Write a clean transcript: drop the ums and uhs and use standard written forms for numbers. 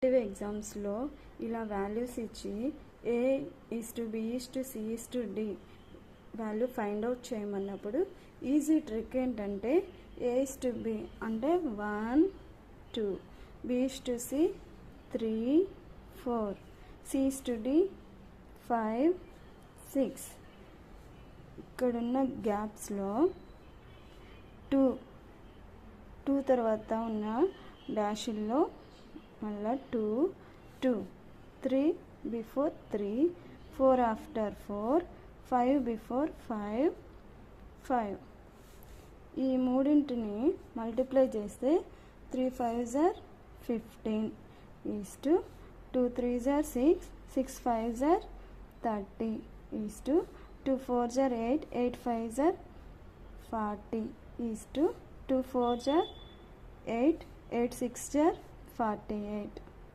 ఎగ్జామ్స్లో ఇలా వాల్యూస్ ఇచ్చి A is to B is to C is to D value find out చేయమన్నప్పుడు easy trick ఏంటంటే A is to B అంటే 1 2, B is to C 3 4, C is to D 5 6. ఇక్కడున్న గ్యాప్స్లో 2 తర్వాత ఉన్న డాషుల్లో మళ్ళా 2 2, 3 బిఫోర్ 3, 4 ఆఫ్టర్ 4, 5 బిఫోర్ 5 5. ఈ మూడింటిని మల్టిప్లై చేస్తే 3 5s are 15 is to 2 3s are 6, 6 5s are 30 is to 2 4s are 8, 8 5s are 40 is to 2 4s are 8, 8 6s are 48.